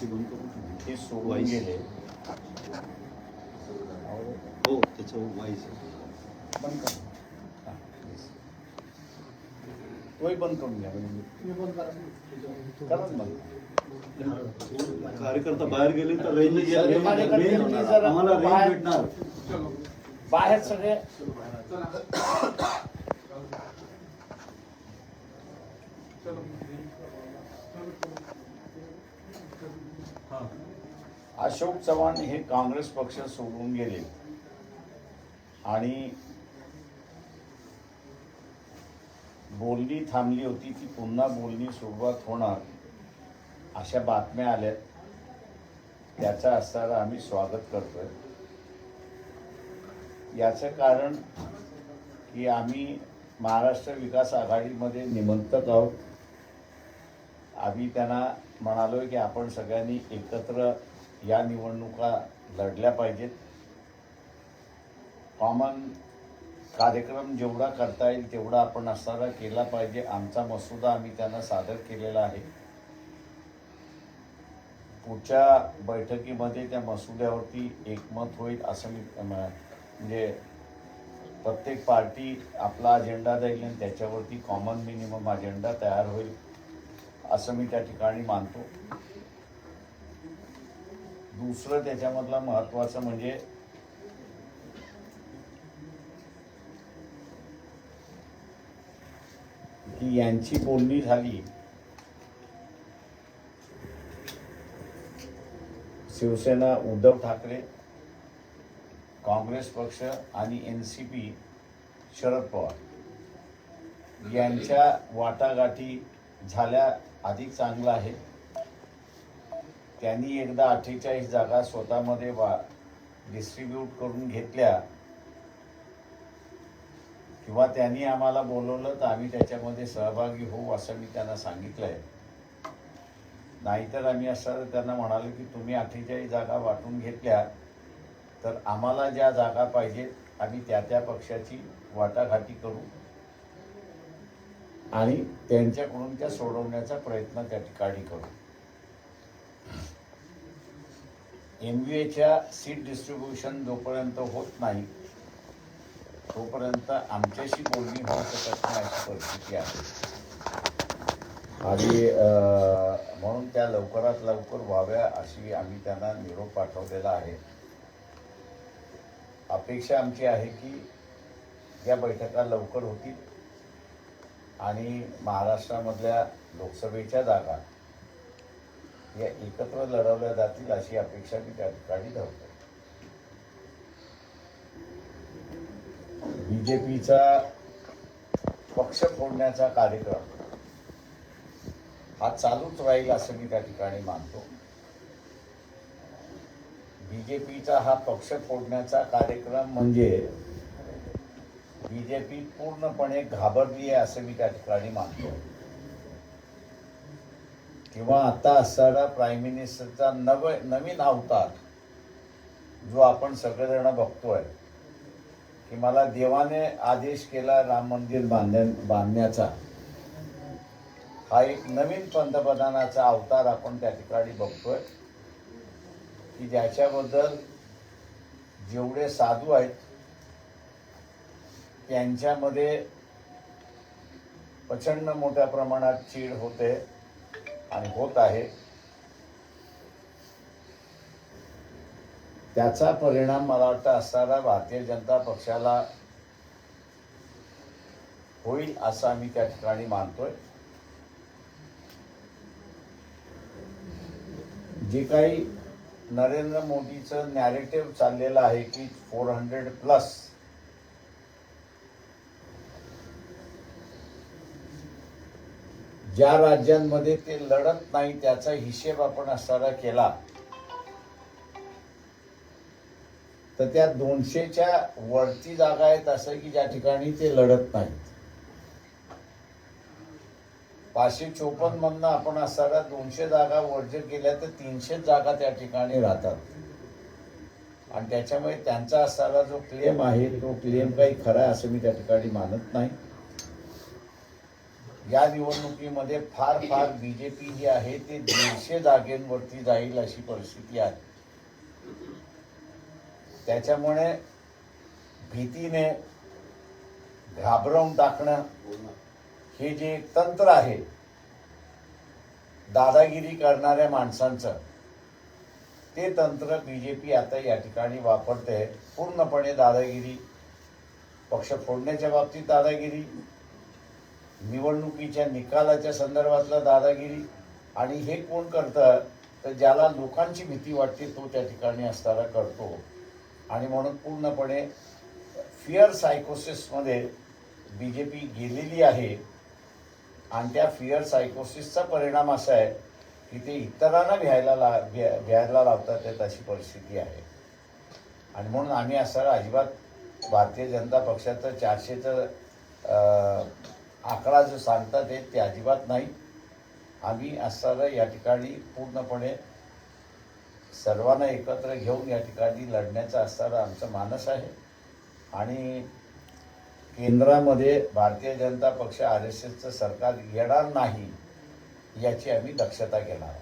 ते सोडून गेले. हो त्याच्यावर वाईस बंद कर. हां, yes. तोही बंद करून घ्या. करा ना बंद. कार्यकर्ता बाहेर गेले तर रेंज आम्हाला रेंज भेटणार. बाहेर सगळे अशोक चव्हाण हे काँग्रेस पक्ष सोडून गेले आणि बोलणी थांबली होती, ती पुन्हा बोलणी सुरुवात होणार अशा बातम्या आल्यात. त्याचा असणारा आम्ही स्वागत करतोय. याचं कारण की आम्ही महाराष्ट्र विकास आघाडीमध्ये निमंत्रक आहोत. आम्ही त्यांना म्हणालोय की आपण सगळ्यांनी एकत्र या निवडणुका लढल्या पाहिजेत. कॉमन कार्यक्रम जेवढा करता येईल तेवढा आपण असणारा केला पाहिजे. आमचा मसुदा आम्ही त्यांना सादर केलेला आहे. पुढच्या बैठकीमध्ये त्या मसुद्यावरती एकमत होईल असं मी म्हणजे प्रत्येक पार्टी आपला अजेंडा देईल आणि त्याच्यावरती कॉमन मिनिमम अजेंडा तयार होईल असं मी त्या ठिकाणी मानतो. दुसरं त्याच्यामधला महत्त्वाचं म्हणजे की यांची बोलणी झाली. शिवसेना उद्धव ठाकरे, काँग्रेस पक्ष आणि NCP शरद पवार यांच्या वाटाघाटी झाल्या अधिक चांगलं आहे. त्यांनी एकदा 48 जागा स्वतःमध्ये डिस्ट्रीब्यूट करून घेतल्या किंवा त्यांनी आम्हाला बोलवलं तर आम्ही त्याच्यामध्ये सहभागी होऊ असं मी त्यांना सांगितलंय. नाहीतर आम्ही असं त्यांना म्हणालो की तुम्ही 48 जागा वाटून घेतल्या तर आम्हाला ज्या जागा पाहिजेत आम्ही त्या पक्षाची वाटाघाटी करू आणि त्यांच्याकडून त्या सोडवण्याचा प्रयत्न त्या ठिकाणी करू. MVAच्या सीट डिस्ट्रीब्युशन जोपर्यंत होत नाही तोपर्यंत आमच्याशी बोलणी होऊ शकत नाही अशी परिस्थिती आहे. आणि म्हणून त्या लवकरात लवकर व्हाव्या अशी आम्ही त्यांना निरोप पाठवलेला आहे. अपेक्षा आमची आहे की या बैठका लवकर होतील आणि महाराष्ट्रामधल्या लोकसभेच्या जागा या एकत्र लढवल्या जातील अशी अपेक्षा मी त्या ठिकाणी धरतो. BJPचा पक्ष फोडण्याचा कार्यक्रम हा चालूच राहील असं मी त्या ठिकाणी मानतो. BJPचा हा पक्ष फोडण्याचा कार्यक्रम म्हणजे BJP पूर्णपणे घाबरली आहे असं मी त्या ठिकाणी मानतो. किंवा आता असणारा प्राईम मिनिस्टरचा नवीन अवतार जो आपण सगळेजण बघतोय की मला देवाने आदेश केला राम मंदिर बांधण्याचा, हा एक नवीन पंतप्रधानाचा अवतार आपण त्या ठिकाणी बघतोय की ज्याच्याबद्दल जेवढे साधू आहेत त्यांच्यामध्ये प्रचंड मोठ्या प्रमाणात चीड होते आणि होत आहे. त्याचा परिणाम मला वाटतं असणारा भारतीय जनता पक्षाला होईल असं आम्ही त्या ठिकाणी मानतोय. जे काही नरेंद्र मोदीचं नॅरेटिव्ह चाललेलं आहे की 400+ ज्या राज्यांमध्ये ते लढत नाही त्याचा हिशेब आपण असणारा केला तर त्या 200च्या वरती जागा आहेत असं की ज्या ठिकाणी ते लढत नाहीत. 554 मधनं आपण असणारा 200 जागा वर्ज्य केल्या तर 300 जागा त्या ठिकाणी राहतात. आणि त्याच्यामुळे त्यांचा असणारा जो क्लेम आहे तो क्लेम काही खरा आहे असं मी त्या ठिकाणी मानत नाही. या निवडणुकीमध्ये फार फार बीजेपी जी आहे ते 150 जागेंवरती जाईल अशी परिस्थिती आहे. त्याच्यामुळे भीतीने घाबरवून टाकणं हे जे एक तंत्र आहे दादागिरी करणाऱ्या माणसांचं, ते तंत्र बीजेपी आता या ठिकाणी वापरते. पूर्णपणे दादागिरी, पक्ष फोडण्याच्या बाबतीत दादागिरी, निवडणुकीच्या निकालाच्या संदर्भातला दादागिरी. आणि हे कोण करतं तर ज्याला लोकांची भीती वाटते तो त्या ठिकाणी असताना करतो. आणि म्हणून पूर्णपणे फिअर सायकोसिसमध्ये बीजेपी गेलेली आहे. आणि त्या फिअर सायकोसिसचा परिणाम असा आहे की ते इतरांना घ्यायला लावतात आहेत अशी परिस्थिती आहे. आणि म्हणून आम्ही असं अजिबात भारतीय जनता पक्षाचं 400चं आकडा जो सांगतात ते अजिबात नाही. आम्ही असताना या ठिकाणी पूर्णपणे सर्वांना एकत्र घेऊन या ठिकाणी लढण्याचा असताना आमचं मानस आहे. आणि केंद्रामध्ये भारतीय जनता पक्ष RSSचं सरकार येणार नाही याची आम्ही दक्षता घेणार आहोत.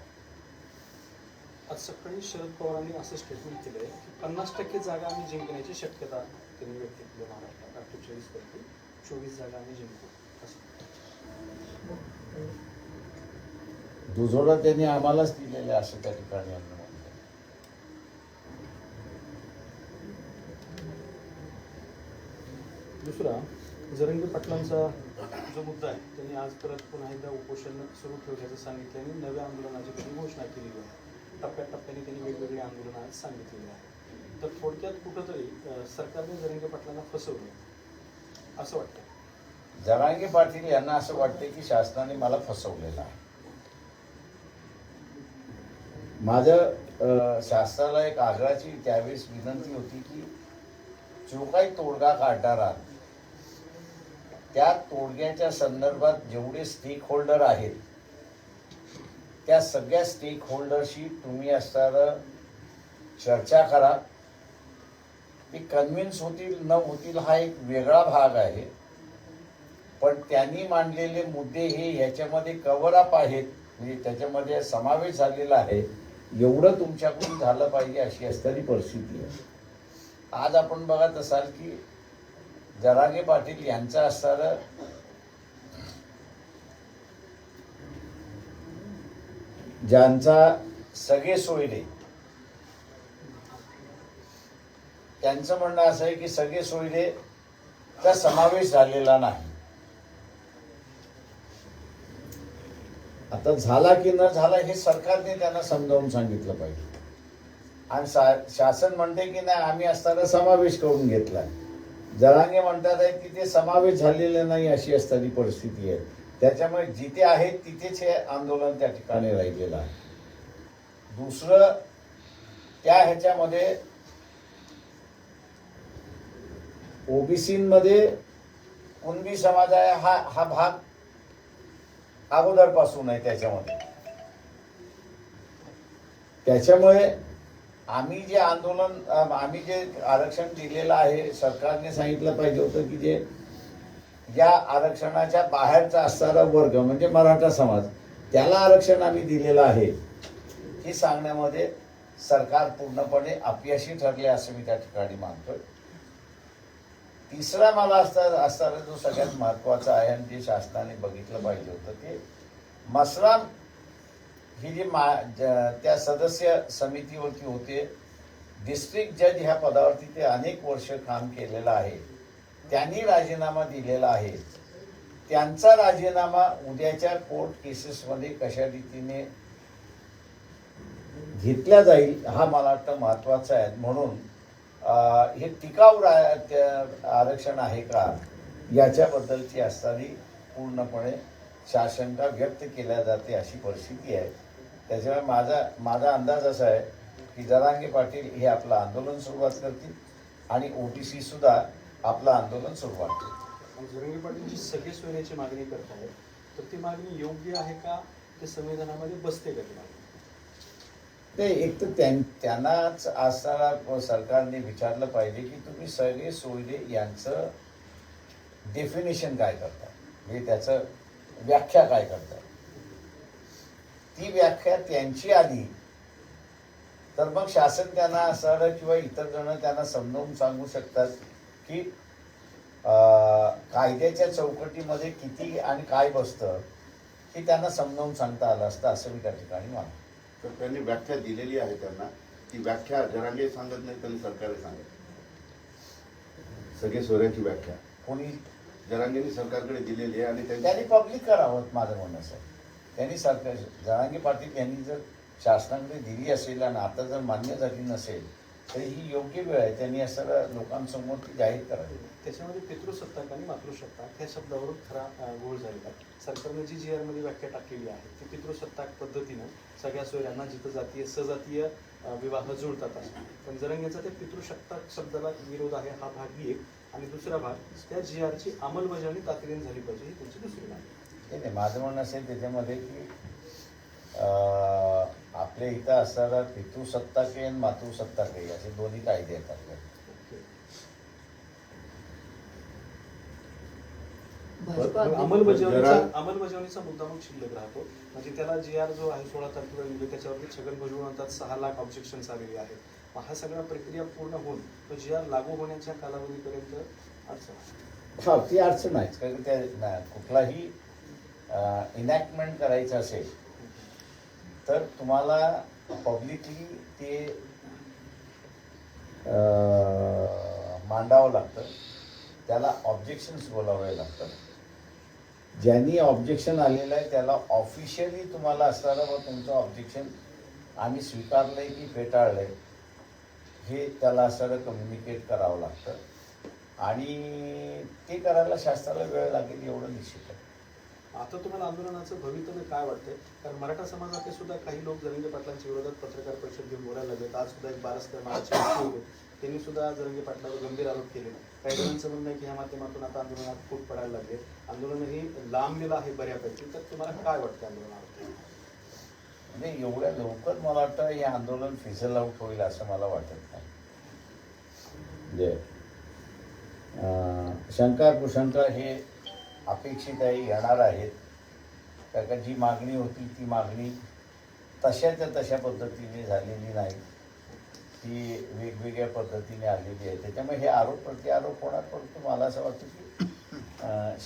आज सकाळी शरद पवारांनी असं स्टेटमेंट केलंय की 50% जागा आम्ही जिंकण्याची शक्यता त्यांनी व्यक्त केली. महाराष्ट्रात 48 पैकी 24 जागा आम्ही जिंकू असं. दुजोरा त्यांनी आम्हालाच दिलेले असं त्या ठिकाणी आम्ही म्हणतो. दुसरा, जरंगे पाटलांचा जो मुद्दा आहे त्यांनी आज परत पुन्हा एकदा उपोषण सुरू ठेवल्याचं सांगितलं आणि नव्या आंदोलनाची त्यांनी घोषणा केलेली आहे. टप्प्याटप्प्याने त्यांनी वेगवेगळी आंदोलनं आज सांगितलेली आहे. तर थोडक्यात कुठंतरी सरकारने जरंगे पाटलांना फसवलं असं वाटतं. जरांगे पाटील यांना असं वाटते की शासनाने मला फसवलेलं आहे. माझं शासनाला एक आग्रहाची त्यावेळेस विनंती होती की जो काही तोडगा काढणारा त्या तोडग्याच्या संदर्भात जेवढे स्टेक होल्डर आहेत त्या सगळ्या स्टेक होल्डरशी तुम्ही असताना चर्चा करा. ते कन्व्हिन्स होतील न होतील हा एक वेगळा भाग आहे. पण त्यांनी मांडलेले मुद्दे हे याच्यामध्ये कव्हर अप आहेत, म्हणजे त्याच्यामध्ये समावेश झालेला आहे. एवढं तुमच्याकडून झालं पाहिजे अशी असणारी परिस्थिती आहे. आज आपण बघत असाल की जरांगे पाटील यांचं असणारं ज्यांचा सगळे सोयरे, त्यांचं म्हणणं असं आहे की सगळे सोयरे चा समावेश झालेला नाही. आता झाला की न झाला हे सरकारने त्यांना समजावून सांगितलं पाहिजे. आणि शासन म्हणते की नाही आम्ही असताना समावेश करून घेतला. जरांगे म्हणतात आहेत की ते समावेश झालेले नाही अशी असणारी परिस्थिती आहे. त्याच्यामुळे जिथे आहेत तिथेच हे आंदोलन त्या ठिकाणी राहिलेलं आहे. दुसरं, त्या ह्याच्यामध्ये ओबीसीमध्ये कुणबी समाज आहे हा भाग अगोदरपासून आहे त्याच्यामुळे आम्ही जे आंदोलन आम्ही जे आरक्षण दिलेलं आहे सरकारने सांगितलं पाहिजे होतं की जे या आरक्षणाच्या बाहेरचा असणारा वर्ग म्हणजे मराठा समाज त्याला आरक्षण आम्ही दिलेलं आहे हे सांगण्यामध्ये सरकार पूर्णपणे अपयशी ठरले असं मी त्या ठिकाणी मानतोय. तिसरा मला असणारा जो सगळ्यात महत्त्वाचा आहे आणि जे शासनाने बघितलं पाहिजे होतं ते मसराम ही जी त्या सदस्य समितीवरती होते. डिस्ट्रिक्ट जज ह्या पदावरती ते अनेक वर्ष काम केलेलं आहे. त्यांनी राजीनामा दिलेला आहे. त्यांचा राजीनामा उद्याच्या कोर्ट केसेसमध्ये कशा रीतीने घेतला जाईल हा मला वाटतं महत्त्वाचा आहे. म्हणून हे टिकाऊ आरक्षण आहे का याच्याबद्दलची असणारी पूर्णपणे शासनका व्यक्त केल्या जाते अशी परिस्थिती आहे. त्याच्यामुळे माझा अंदाज असा आहे की जरांगे पाटील हे आपलं आंदोलन सुरुवात करतील आणि OBC सुद्धा आपलं आंदोलन सुरुवात करतील. जरांगे पाटील जी सगळे सोयऱ्याची मागणी करत आहेत तर ती मागणी योग्य आहे का, ते संविधानामध्ये बसते का ती मागणी? ते एक तर त्यांनाच असताना सरकारने विचारलं पाहिजे की तुम्ही सगळे सोयरे यांचं डेफिनेशन काय करता, म्हणजे त्याचं व्याख्या काय करतात, ती व्याख्या त्यांची आली तर मग शासन त्यांना असं किंवा इतर जण त्यांना समजावून सांगू शकतात की कायद्याच्या चौकटीमध्ये किती आणि काय बसतं हे त्यांना समजावून सांगता आलं असतं असं मी त्या ठिकाणी मानतो. तर त्यांनी व्याख्या दिलेली आहे त्यांना, ती व्याख्या जरांगे सांगत नाही, त्यांनी सरकारने सांगत. सगळे सोयऱ्याची व्याख्या कोणी जरांगेंनी सरकारकडे दिलेली आहे आणि त्यांनी पब्लिक करावं माझं म्हणणं असं. त्यांनी सरकार जरांगे पाटील यांनी जर शासनाकडे दिली असेल आणि आता जर मान्य झाली नसेल तर ही योग्य वेळ आहे, त्यांनी असं लोकांसमोर ती जाहीर करावी. त्याच्यामध्ये पितृसत्ताक आणि मातृसत्ताक ह्या शब्दावरून खरा गोळ झालेला आहे. सरकारने जी GR मध्ये व्याख्या टाकलेली आहे ती पितृसत्ताक पद्धतीनं सगळ्या सोयऱ्यांना जिथं जातीय सजातीय विवाह जुळतात असं. पण जरंगेचा त्या पितृसत्ताक शब्दाला विरोध आहे, हा भाग एक. आणि दुसरा भाग त्या GR ची अंमलबजावणी तातडीने झाली पाहिजे, ही तुमची दुसरी मागणी. नाही, माझं म्हणणं असेल त्याच्यामध्ये की आपल्या इथं असणारा पितृसत्ताक आणि मातृसत्ताक आहे असे दोन्ही कायदे आहेत आपल्याकडे. अंमलबजावणीचा मुद्दा मग शिल्लक राहतो. म्हणजे त्याला GR जो आहे 16 तारखेला दिली त्याच्यावरती छगन भुजबळ म्हणतात 6 लाख ऑब्जेक्शन्स आलेले आहेत. मग हा सगळा प्रक्रिया पूर्ण होऊन तो GR लागू होण्याच्या कालावधीपर्यंत अडचण आहे. हा, ती अडचण आहेच, कारण त्या कुठलाही इनॅक्टमेंट करायचं असेल तर तुम्हाला पब्लिकली ते मांडावं लागतं, त्याला ऑब्जेक्शन्स बोलावे लागतात. ज्यांनी ऑब्जेक्शन आलेलं आहे त्याला ऑफिशियली तुम्हाला असणारं व तुमचं ऑब्जेक्शन आम्ही स्वीकारलंय की फेटाळलंय हे त्याला असणारं कम्युनिकेट करावं लागतं आणि ते करायला शासनाला वेळ लागेल एवढं निश्चित आहे. आता तुम्हाला आंदोलनाचं भवितव्य काय वाटतंय? कारण मराठा समाजातले सुद्धा काही लोक जरंगे पाटलांच्या विरोधात पत्रकार परिषद घेऊन बोलायला लागलेत. आज सुद्धा एक बारस्कर नावाचे व्यक्ती होते, त्यांनी सुद्धा जरंगे पाटलावर गंभीर आरोप केले. काही जणांचं म्हणणं आहे की ह्या माध्यमातून आता आंदोलनात फूट पडायला लागले, आंदोलन हे लांबलेलं आहे बऱ्यापैकी. तर तुम्हाला काय वाटतं आंदोलनावर? नाही, एवढ्या लवकर मला वाटतं हे आंदोलन फिझल आउट होईल असं मला वाटत नाही. म्हणजे शंका कुशंका हे अपेक्षित आहे, येणार आहेत. कारण जी मागणी होती ती मागणी तशाच्या तशा पद्धतीने झालेली नाही, ती वेगवेगळ्या पद्धतीने आलेली आहे. त्याच्यामुळे हे आरोप प्रत्यारोप होणार. परंतु मला असं वाटतं की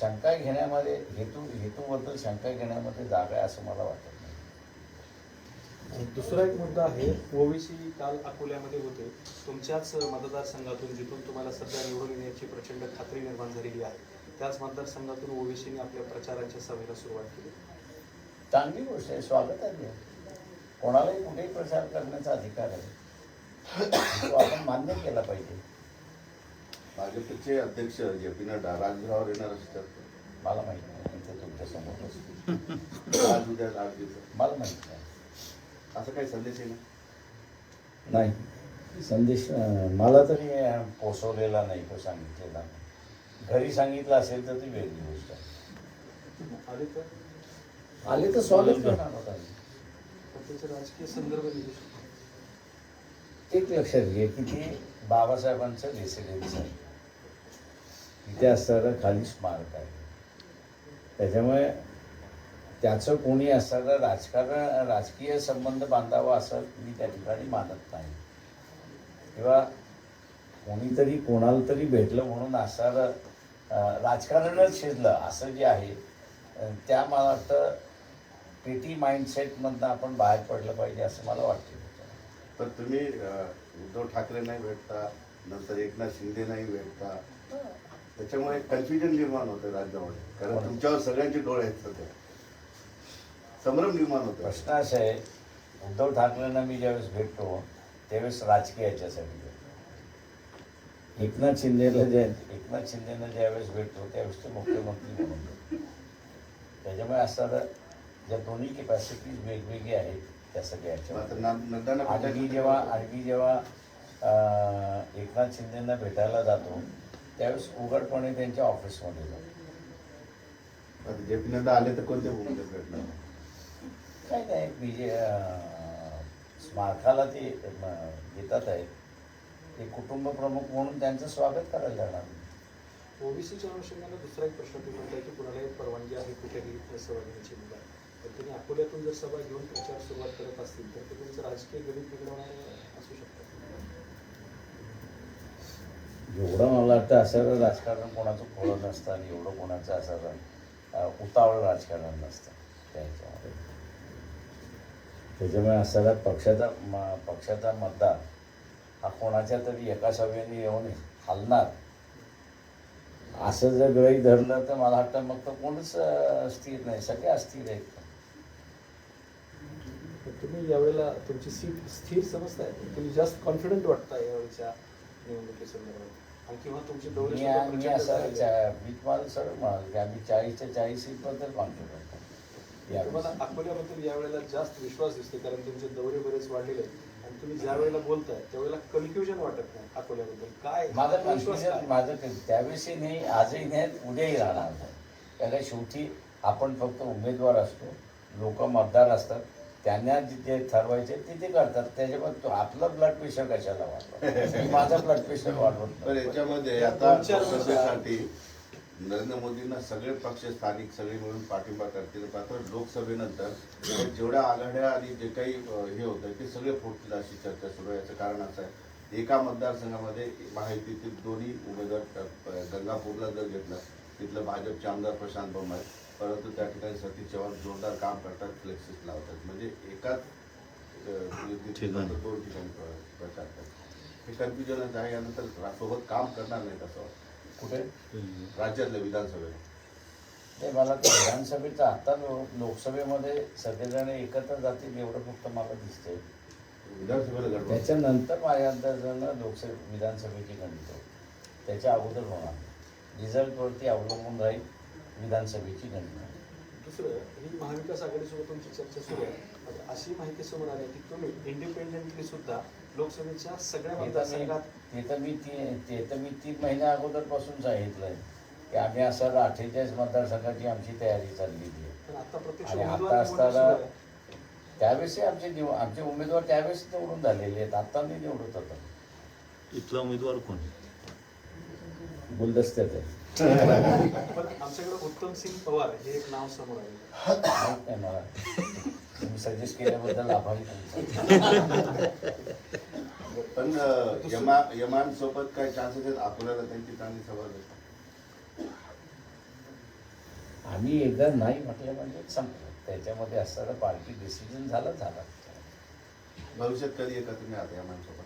शंका घेण्यामध्ये हेतूबद्दल शंका घेण्यामध्ये जागा आहे असं मला वाटत नाही. दुसरा एक मुद्दा आहे, ओबीसी काल अकोल्यामध्ये होते, तुमच्याच मतदारसंघातून जिथून तुम्हाला सध्या निवडून येण्याची प्रचंड खात्री निर्माण झालेली आहे, त्याच मतदारसंघातून ओबीसीने आपल्या प्रचाराच्या सभेला सुरुवात केली. चांगली गोष्ट आहे, स्वागत आहे. कोणालाही कुठेही प्रचार करण्याचा अधिकार आहे, तो आपण मान्य केला पाहिजे. भाजपचे अध्यक्ष JP नड्डा राजगृहावर येणार असतात. मला माहिती नाही, ते तुमच्या समोर असतं. आज उद्या 8 दिवसात मला माहिती नाही. असं काही संदेश आहे ना? नाही, संदेश मला तरी पोचवलेला नाही, तो सांगितलेला नाही. घरी सांगितलं असेल तर ती वेगळी गोष्ट आहे. आले तर स्वागत करणार होता. त्याचे राजकीय संदर्भ निघू शकतो. एक लक्षात घे की ते बाबासाहेबांचं रेसिडेन्स आहे, तिथे असणारं खाली स्मारक आहे. त्याच्यामुळे त्याचं कोणी असणारं राजकीय संबंध बांधावा असं मी त्या ठिकाणी मानत नाही. किंवा कोणीतरी कोणाला तरी भेटलं म्हणून असणारं राजकारणच शिजलं असं जे आहे त्या मला वाटतं पेटी माइंडसेटमधनं आपण बाहेर पडलं पाहिजे असं मला वाटतं. पण तुम्ही उद्धव ठाकरे नाही भेटता, नंतर एकनाथ शिंदे नाही भेटता, त्याच्यामुळे कन्फ्युजन निर्माण होतं राज्यामध्ये. कारण तुमच्यावर सगळ्यांचे डोळे आहेत सध्या, संभ्रम निर्माण होतो. प्रश्न असा आहे, उद्धव ठाकरेंना मी ज्यावेळेस भेटतो त्यावेळेस राजकीय याच्यासाठी भेटतो. एकनाथ शिंदेनं ज्यावेळेस भेटतो त्यावेळेस ते मुख्यमंत्री म्हणून भेटतो. त्याच्यामुळे असणारं ज्या दोन्ही कॅपॅसिटीज वेगवेगळी आहेत त्या सगळ्याच्या. आणखी जेव्हा एकनाथ शिंदेंना भेटायला जातो त्यावेळेस उघडपणे त्यांच्या ऑफिसमध्ये जातो. JP नड्डा आले तर कोणत्या भूमिकेत भेटणार? काय नाही, स्मारकाला ते येतात आहेत, ते कुटुंब प्रमुख म्हणून त्यांचं स्वागत करायला जाणार. ओबीसीच्या अनुषंगाने दुसरा एक प्रश्न तुम्ही म्हणताय की कुणालाही परवानगी आहे कुठेही सभा घेण्याची मुलं तर तुम्ही अकोल्यातून जर सभा घेऊन प्रचार सुरुवात करत असतील तर ते तुमचं राजकीय गणित बिघडवणार असू शकतं. एवढं मला वाटतं असं राजकारण कोणाचं खोळं नसतं आणि एवढं कोणाचं असं उतावळं राजकारण नसतं त्या ह्याच्यामध्ये. त्याच्यामुळे असं पक्षाचा मतदार हा कोणाच्या तरी एका सभेने येऊन हलणार असं जर गृहीत धरलं तर मला वाटतं मग तर कोणच स्थिर नाही, सगळे अस्थिर आहेत. तुम्ही यावेळेला तुमची सीट स्थिर समजताय, तुम्ही जास्त कॉन्फिडंट वाटताय यावेळेच्या निवडणुकीसंदर्भात आणि किंवा तुमचे दौरे मी सुद्धा मी प्रचंड असं झालेले. मी तुम्हाला सरळ म्हणाल की आम्ही 40च्या 40 सीटबद्दल कॉन्फिडंट तुम्हाला अकोल्याबद्दल यावेळेला जास्त विश्वास दिसतो कारण तुमचे दौरे बरेच वाढलेले आहेत आणि तुम्ही ज्या वेळेला बोलताय त्यावेळेला कन्फ्युजन वाटत नाही अकोल्याबद्दल. काय माझं आत्मविश्वास काय? कन्फ्युजन माझं त्यावेळेसही नाही, आजही नाही, उद्याही राहणार नाही. कारण शेवटी आपण फक्त उमेदवार असतो, लोक मतदार असतात, त्यांना जिथे ठरवायचे तिथे करतात. त्याच्यामध्ये आपलं ब्लड प्रेशर कशाला वाढवत, माझा ब्लड प्रेशर वाढवत पण नाही. याच्यामध्ये आता लोकसभेसाठी नरेंद्र मोदींना सगळे पक्ष स्थानिक सगळे मिळून पाठिंबा करतील. मात्र लोकसभेनंतर जेवढ्या आघाड्या आणि जे काही हे होतं ते सगळे फुटतील अशी चर्चा सुरू आहे. याचं कारण असं आहे, एका मतदारसंघामध्ये महायुतीतील दोन्ही उमेदवार गंगापूरला जर घेतलं तिथलं भाजपचे आमदार प्रशांत बंब आहेत, परंतु त्या ठिकाणी सतीश चव्हाण जोरदार काम करतात, फ्लेक्सिस लावतात. म्हणजे एकाच युतीत दोन ठिकाणी प्रचार करतात. हे कन्फ्युजनच आहे. यानंतर सोबत काम करणार नाहीत असं वाटतं कुठे राज्यातल्या विधानसभेला. ते मला तर विधानसभेचं आता लोकसभेमध्ये सगळेजण एकत्र जातील एवढं फक्त मला दिसतंय. विधानसभेला गडबड. त्याच्यानंतर माझ्या अंदाजानं विधानसभेची गणित होईल. त्याच्या अगोदर होणार. रिझल्टवरती अवलंबून राहील विधानसभेची गणित. दुसरं, ही महाविकास आघाडीसोबत तुमची चर्चा सुरू आहे. आता अशी माहिती समोर आली की तुम्ही इंडिपेंडेंटली सुद्धा लोकसभेच्या सगळ्या मतदारसंघात ते तर मी 3 महिन्या अगोदरपासून सांगितलंय की आम्ही असं 48 मतदारसंघाची आमची तयारी चाललेली आहे. पण आता प्रत्यक्ष आणि उमेदवार आता निवडणूक सुरू असताना आहे. त्यावेळेस आमचे उमेदवार त्यावेळेस निवडून झालेले आहेत. आता मी निवडत होतो. इथला उमेदवार कोण? गुलदस्त्यात आहे. पण आमच्याकडे उत्तम सिंग पवार हे एक नाव समोर आहे. माहित नाही मला. तुम्ही सजेस्ट केल्याबद्दल आभारी तुमचा. पण यमान सोबत काय चान्सेस आहेत अकोल्याला त्यांची चांगली सभा झाली? आम्ही एकदा नाही म्हटलं म्हणजे संपलं. त्याच्यामध्ये असताना पार्टी डिसिजन झाला. भविष्यात कधी येतात तुम्ही आता यमान सोबत?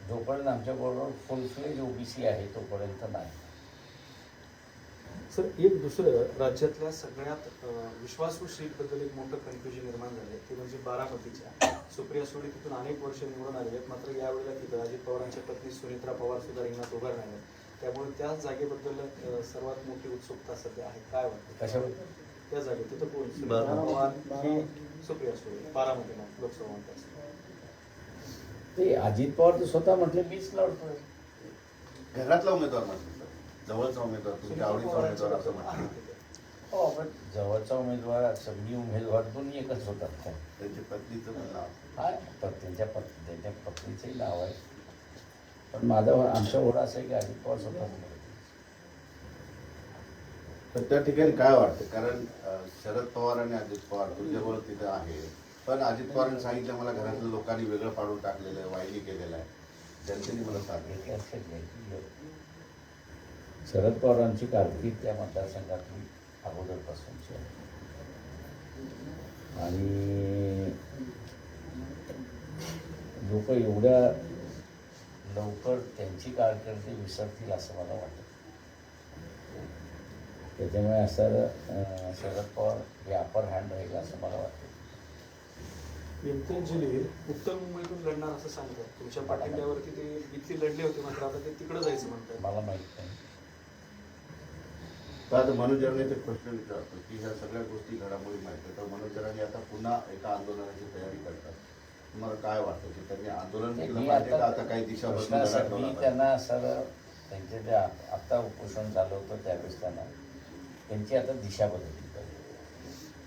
जोपर्यंत आमच्याबरोबर फुल फ्लेज ओबीसी आहे तोपर्यंत नाही. सर, एक दुसरं राज्यातल्या सगळ्यात विश्वासू सीटबद्दल एक मोठं कन्फ्युजन निर्माण झालं ते म्हणजे बारामतीच्या. सुप्रिया सुळे तिथून अनेक वर्ष निवडून आले आहेत, मात्र यावेळेला तिथं अजित पवारांच्या पत्नी सुनेत्रा पवार सुद्धा रिंगणात उभा राहिले. त्यामुळे त्या जागेबद्दल सर्वात मोठी उत्सुकता सध्या आहे. काय वाटतं कशाबद्दल? त्या जागेत तिथं कोण? सुनेत्रा पवार की सुप्रिया सुळे? बारामती लोकसभा मतदारसंघ. ते अजित पवार तर स्वतः म्हटले मीच लढतोय. घरातला उमेदवार म्हटलं जवळचा उमेदवार तुमच्या आवडीचा उमेदवार असं म्हटलं. हो, पण जवळचा उमेदवार सगळी उमेदवार दोन्ही एकच होतात काय? त्यांच्या पत्नीचं पण नाव हा, त्यांच्या पत्नीचंही नाव आहे. पण माझं आमचा ओढा असं आहे की अजित पवार स्वतः तर त्या ठिकाणी काय वाटतं? कारण शरद पवार आणि अजित पवार तुझ्याबरोबर तिथं आहे, पण अजित पवारांनी सांगितलं मला घरातल्या लोकांनी वेगळं पाडून टाकलेलं आहे, वाहिनी केलेलं आहे. जनतेने मला सांगितलं शरद पवारांची कारकीर्द त्या मतदारसंघातली अगोदरपासूनची आहे आणि लोक एवढ्या लवकर त्यांची कारकीर्द विसरतील असं मला वाटतं. त्याच्यामुळे असं शरद पवार हे अपर हँड राहील असं मला वाटतं. इम्तियाज जलील उत्तर मुंबईतून लढणार असं सांगतात. तुमच्या पाठिंब्यावरती ते इथली लढले होते, मात्र आता ते तिकडे जायचं म्हणतात. मला माहीत नाही. तर आता मनोजरांनी ते प्रश्न विचारतो की ह्या सगळ्या गोष्टी घडामोडी माहिती आहेत, तर मनोजरांनी आता पुन्हा एका आंदोलनाची तयारी करतात. तुम्हाला काय वाटतं की त्यांनी आंदोलन केलं पाहिजे का आता काही दिशा मी त्यांना असं त्यांचे जे आत्ता उपोषण झालं होतं त्यावेळेस त्यांची आता दिशा बदलली पाहिजे.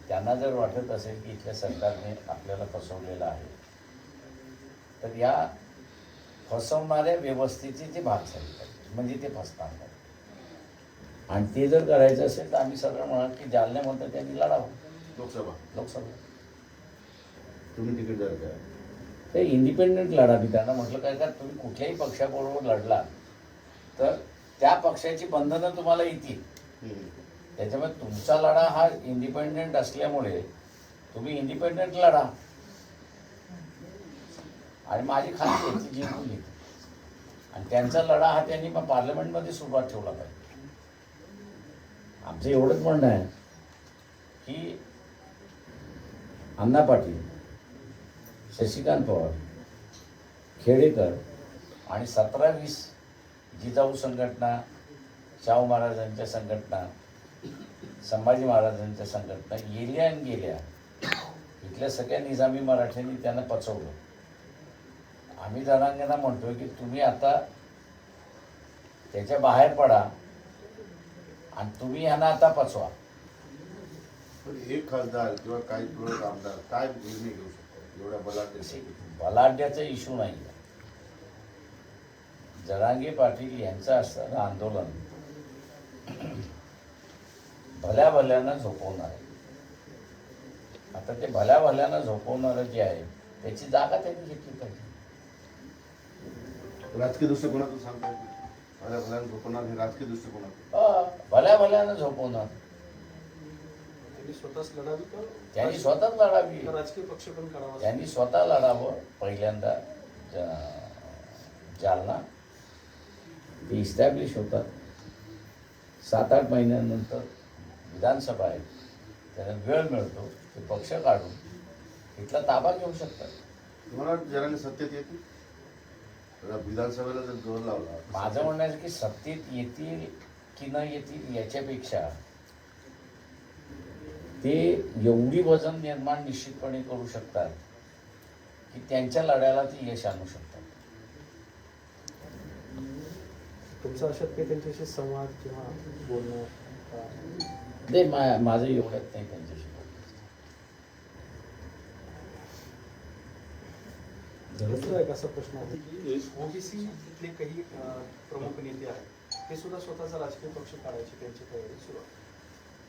त्यांना जर वाटत असेल की इथल्या सरकारने आपल्याला फसवलेलं आहे तर या फसवणाऱ्या व्यवस्थेचे ते भाग झाले पाहिजे, म्हणजे ते फसणार नाही. आणि ते जर करायचं असेल तर आम्ही सरळ म्हणा की जालन्यामध्ये त्यांनी लढावं लोकसभा. तुम्ही तिकीट द्याल का? ते इंडिपेंडेंट लढा. मी त्यांना म्हटलं काय का तुम्ही कुठल्याही पक्षाबरोबर लढला तर त्या पक्षाची बंधनं तुम्हाला येतील. त्याच्यामुळे तुमचा लढा हा इंडिपेंडेंट असल्यामुळे तुम्ही इंडिपेंडेंट लढा. आणि माझी खात्री आहे ती जिंकून घेतली. आणि त्यांचा लढा हा त्यांनी मग पार्लमेंटमध्ये सुरुवात ठेवला पाहिजे. आमचं एवढंच म्हणणं आहे की अण्णा पाटील, शशिकांत पवार, खेडेकर आणि 17-20 जिजाऊ संघटना, शाहू महाराजांच्या संघटना, संभाजी महाराजांच्या संघटना गेल्या आणि गेल्या. इथल्या सगळ्या निजामी मराठ्यांनी त्यांना पचवलं. आम्ही जणांना म्हणतोय की तुम्ही आता त्याच्या बाहेर पडा आणि तुम्ही यांना आता पचवा. पण एक खासदार किंवा काही तुरळक आमदार काय निर्णय घेऊ शकतात एवढ्या बलाढ्य? बलाढ्याचा इश्यू नाही आहे. जरांगे पाटील यांचं असणारं आंदोलन भल्या भल्यानं झोपवणार आहे. आता ते भल्या भल्यानं झोपवणारं जे आहे त्याची जागा त्यांनी घेतली पाहिजे. राजकीय दृष्टिकोनातून सांगता येईल भल्या भल्यानं झोपणार हे राजकीय दृष्टिकोनातून भल्या भल्यानं झोपवणार. त्यांनी स्वतःच लढावी का त्यांनी स्वतःच लढावी. का राजकीय पक्ष पण करावा? त्यांनी स्वतः लढावं. पहिल्यांदा जालना ते इस्टॅब्लिश होतात. 7-8 महिन्यानंतर विधानसभा आहे, त्यांना वेळ मिळतो, ते पक्ष काढून इथला ताबा घेऊ शकतात. तुम्हाला जरांगे सत्तेत येतील? विधानसभेला जर जोर लावला, माझं म्हणणं आहे की सत्तेत येतील की न येतील याच्यापेक्षा ते एवढी वजन निर्माण निश्चितपणे करू शकतात की त्यांच्या लढ्याला ते यश आणू शकतात. तुमचा अशात काही त्यांच्याशी संवाद किंवा बोलणं का? ते माझं एवढ्यात नाही त्यांच्याशी. दुसरा एक असा प्रश्न आहे की ओबीसी इथले काही प्रमुख नेते आहेत ते सुद्धा स्वतःचा राजकीय पक्ष काढायची त्यांची तयारी सुरू आहे.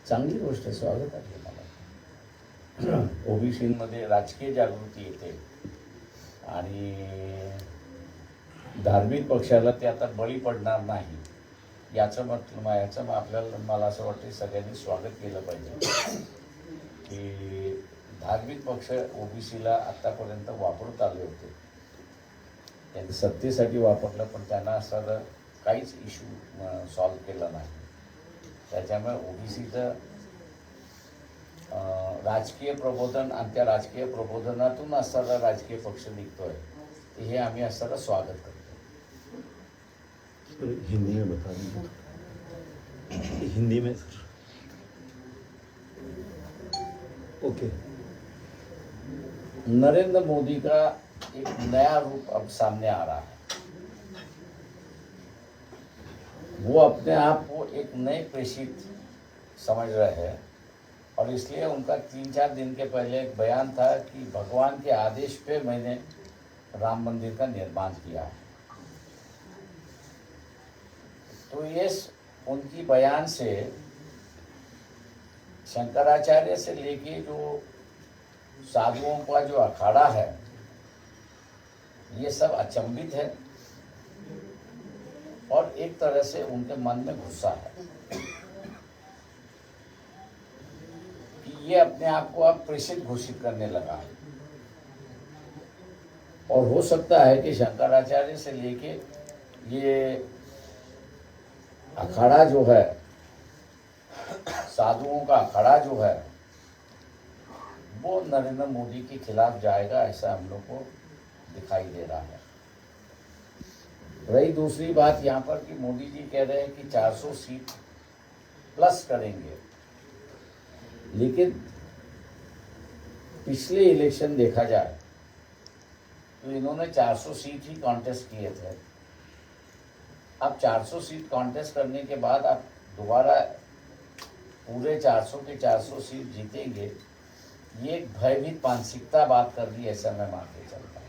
चांगली गोष्ट आहे, स्वागत आहे मला. ओबीसीमध्ये राजकीय जागृती येते आणि धार्मिक पक्षाला ते आता बळी पडणार नाही याचं आपल्याला मला असं वाटतं सगळ्यांनी स्वागत केलं पाहिजे की धार्मिक पक्ष ओबीसीला आत्तापर्यंत वापरत आले होते. त्यांनी सत्तेसाठी वापरलं पण त्यांना असं काहीच इश्यू सॉल्व केला नाही. त्याच्यामुळे ओबीसीचं राजकीय प्रबोधन आणि त्या राजकीय प्रबोधनातून असणारा राजकीय पक्ष निघतोय हे आम्ही असणारा स्वागत करतो. हिंदी में बता देंगे. हिंदी में सर. ओके. नरेंद्र मोदी का एक नया रूप अब सामने आ रहा है. वो अपने आप को एक नए प्रेषित समझ रहे हैं और इसलिए उनका 3-4 दिन के पहले एक बयान था कि भगवान के आदेश पे मैंने राम मंदिर का निर्माण किया है. तो ये उनकी बयान से शंकराचार्य से लेके जो साधुओं का जो अखाड़ा है ये सब अचंभित है और एक तरह से उनके मन में गुस्सा है कि ये अपने आप को अब प्रेषित घोषित करने लगा है. और हो सकता है कि शंकराचार्य से लेके ये अखाड़ा जो है, साधुओं का अखाड़ा जो है, वो नरेंद्र मोदी के खिलाफ जाएगा ऐसा हम लोग को दिखाई दे रहा है. रही दूसरी बात यहाँ पर कि मोदी जी कह रहे हैं कि 400 सीट प्लस करेंगे, लेकिन पिछले इलेक्शन देखा जाए तो इन्होंने 400 सीट ही कॉन्टेस्ट किए थे. अब 400 सीट कॉन्टेस्ट करने के बाद आप दोबारा पूरे 400 के 400 सीट जीतेंगे, ये एक भयभीत मानसिकता बात कर दी ऐसा मैं मान के चलता हूँ.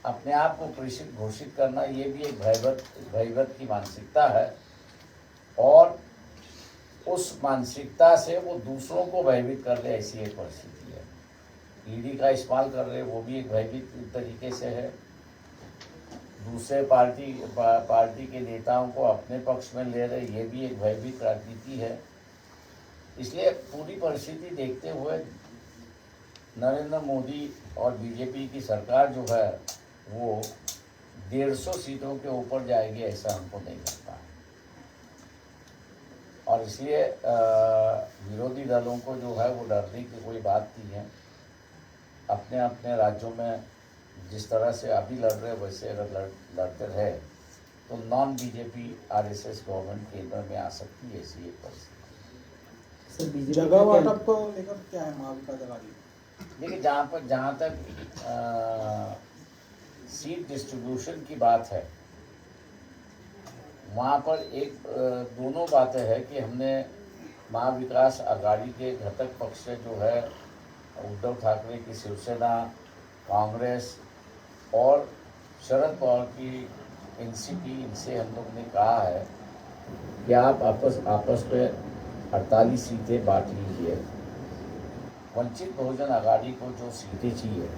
अपने आप को प्रेषित घोषित करना ये भी एक भयभीत की मानसिकता है और उस मानसिकता से वो दूसरों को भयभीत कर ले, ऐसी एक परिस्थिति है। ईडी का इस्तेमाल कर रहे, वो भी एक भयभीत तरीके से है। दूसरे पार्टी के नेताओं को अपने पक्ष में ले रहे, ये भी एक भयभीत राजनीति है। इसलिए पूरी परिस्थिति देखते हुए नरेंद्र मोदी और बीजेपी की सरकार जो है वो 150 सीटों के ऊपर जाएगी, ऐसा हमको नहीं लगता। और इसलिए विरोधी दलों को जो है वो डरने की कोई बात नहीं है। अपने अपने राज्यों में जिस तरह से अभी लड़ रहे वैसे अगर लड़ते रहे तो नॉन बीजेपी आरएसएस गवर्नमेंट केंद्र में आ सकती है, ऐसी एक परिस्थिति। जगह वाटप को लेकर क्या है महाविकास आघाड़ी? देखिए, जहाँ तक सीट डिस्ट्रीब्यूशन की बात है, वहाँ पर एक दोनों बातें हैं कि हमने महाविकास आघाड़ी के घटक पक्ष से जो है उद्धव ठाकरे की शिवसेना, कांग्रेस और शरद पवार की एनसीपी, इनसे हम लोग ने कहा है कि आप आपस में 48 सीटें बांट लीजिए। वंचित बहुजन आघाड़ी को जो सीटें चाहिए,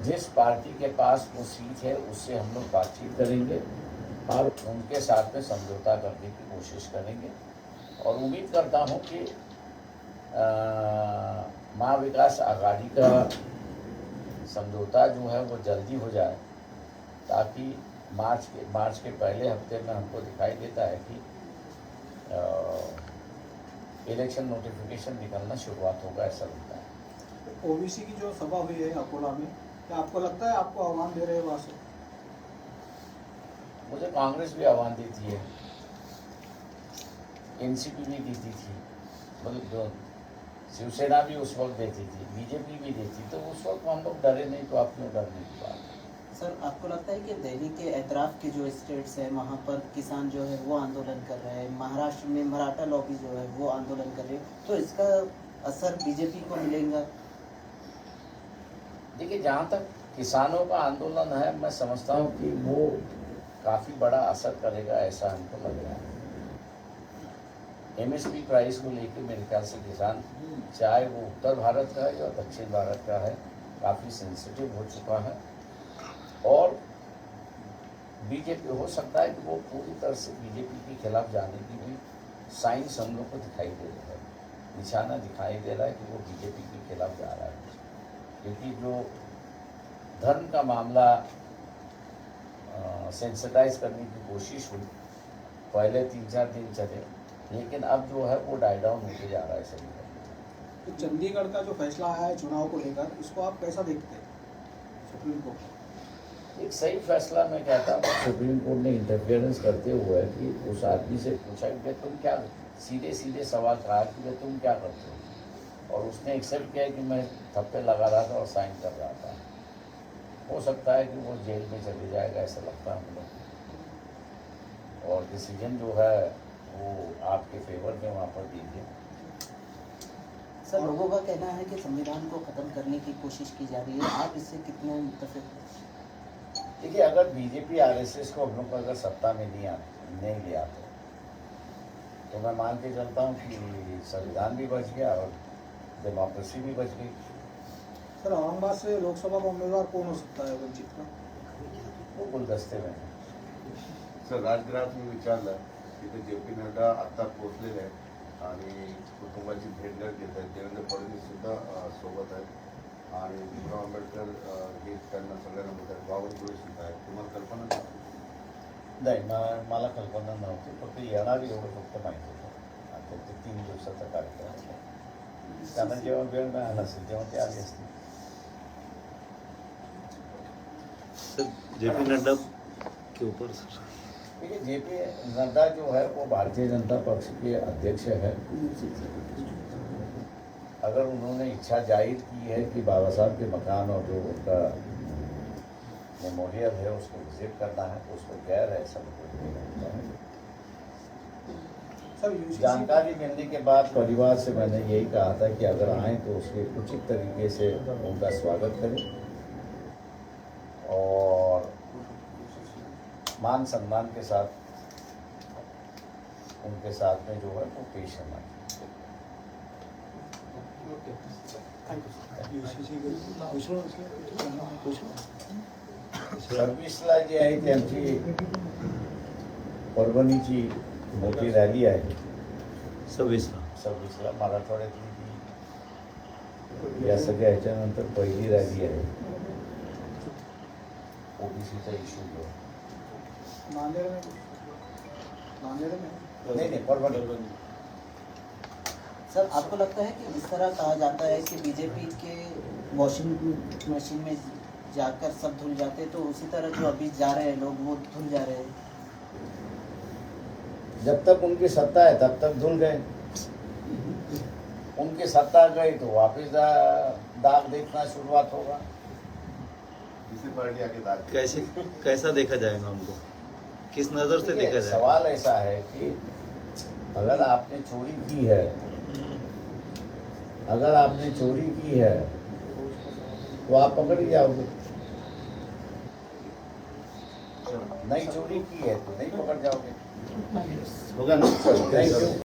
जिस पार्टी के पास वो सीट है उससे हम लोग बातचीत करेंगे और उनके साथ में समझौता करने की कोशिश करेंगे। और उम्मीद करता हूँ कि महाविकास आघाड़ी का समझौता जो है वो जल्दी हो जाए, ताकि मार्च के पहले हफ्ते में हमको दिखाई देता है कि इलेक्शन नोटिफिकेशन निकलना शुरुआत होगा, ऐसा लगता है। ओबीसी की जो सभा हुई है अकोला में, क्या आपको लगता है आपको आह्वान दे रहे हैं वहाँ से? मुझे कांग्रेस भी आह्वान देती है, एनसीपी भी देती थी, मतलब जो शिवसेना भी उस वक्त देती थी, बीजेपी भी देती, तो उस वक्त हम लोग डरे नहीं, तो आप क्यों डरने की बात? सर, आपको लगता है कि दिल्ली के एतराफ़ के जो स्टेट्स है वहाँ पर किसान जो है वो आंदोलन कर रहे हैं, महाराष्ट्र में मराठा लॉबी जो है वो आंदोलन कर रही है, तो इसका असर बीजेपी को मिलेगा? देखिए, जहाँ तक किसानों का आंदोलन है, मैं समझता हूँ कि वो काफ़ी बड़ा असर करेगा, ऐसा हमको लग रहा है। एमएसपी प्राइस को लेकर मेरे ख्याल से किसान, चाहे वो उत्तर भारत का है या दक्षिण भारत का है, काफ़ी सेंसिटिव हो चुका है। और बीजेपी, हो सकता है कि वो पूरी तरह से बीजेपी के खिलाफ जाने की भी साइंस हम लोग को दिखाई दे रहा है, निशाना दिखाई दे रहा है कि वो बीजेपी के खिलाफ जा रहा है। क्योंकि जो धर्म का मामला सेंसिटाइज करने की कोशिश हुई, पहले 3-4 दिन चले, लेकिन अब जो है वो डाई डाउन होते जा रहा है सभी का। तो चंडीगढ़ का जो फैसला आया है चुनाव को लेकर, इसको आप कैसा देखते हैं? सुप्रीम कोर्ट एक सही फैसला मैं कहता हूँ। सुप्रीम कोर्ट ने इंटरफेरेंस करते हुए कि उस आदमी से पूछा कि तुम क्या, सीधे सवाल कहा कि तुम क्या करते हो, और उसने एक्सेप्ट किया कि मैं थप्पे लगा रहा था और साइन कर रहा था। हो सकता है कि वो जेल में चले जाएगा, ऐसा लगता है हम लोग। और डिसीजन जो है वो आपके फेवर में वहाँ पर दीजिए। सर, लोगों का कहना है कि संविधान को ख़त्म करने की कोशिश की जा रही है, आप इससे कितने मुत्तफिक हैं? देखिए, अगर बीजेपी आरएसएस को हम लोग को अगर सत्ता में नहीं लिया तो मैं मान के चलता हूँ कि संविधान भी बच गया और डेमोक्रेसी भी बच गई। सर, औरंगाबाद से लोकसभा का उम्मीदवार कौन हो सकता है वंचित का? वो गुलदस्ते में है। सर, राजगृहात मी विचारलं तिथे JP नड्डा आत्ता पोहोचलेले आहेत आणि कुटुंबाची भेट घेत आहेत. देवेंद्र फडणवीस सुद्धा सोबत आहेत आणि भीमराव आंबेडकर हे त्यांना सगळ्यांना म्हणतात, बावनकुळे सुद्धा आहेत. तुम्हाला कल्पना नाही? नाही, मला कल्पना नव्हती, फक्त येणारी एवढं फक्त माहिती होतं. आता ते 3 दिवसाचा कार्यक्रम आहे. त्यांना जेव्हा वेळ मिळाला असेल तेव्हा ते आले असतील. JP नड्डा के ऊपर सर, देखिए, JP नड्डा जो है वो भारतीय जनता पक्ष के अध्यक्ष है। अगर उन्होंने इच्छा जाहिर की है कि बाबा साहब के मकान और जो उनका मेमोरियल है उसको विजिट करना है, तो उसको गैर है, सब कुछ नहीं लगता है। सर, यूजीसी जानकारी मिलने के बाद परिवार से मैंने यही कहा था कि अगर आएँ तो उसके उचित तरीके से उनका स्वागत करें और मान सम्मान के साथ उनके साथ में जो है वो पेश है हमारे। सर्व्हिसला जी आहे ती आमची परभणीची मोठी रॅली आहे 26 सर्व्हिसला मराठवाड्यातली ती या सगळ्या ह्याच्यानंतर पहिली रॅली आहे ओबीसीचा इश्यू घेऊन. नांदेड़ में नाही नाही परभणी सर आपको लगता है कि इस तरह कहा जाता है कि बीजेपी के वॉशिंग मशीन में जाकर सब धुल जाते हैं, तो उसी तरह जो अभी जा रहे हैं लोग वो धुल जा रहे हैं? जब तक उनकी सत्ता है तब तक धुल गए, उनकी सत्ता गई तो वापस दाग देखना शुरुआत होगा. किसी पार्टी आके दाग कैसा देखा जाएगा उनको, किस नजर से देखा जाएगा? सवाल ऐसा है कि अगर आपने चोरी की है, अगर आपने चोरी की है तो आप पकड़ ही जाओगे, नहीं चोरी की है तो नहीं पकड़ जाओगे. होगा ना. Thank you.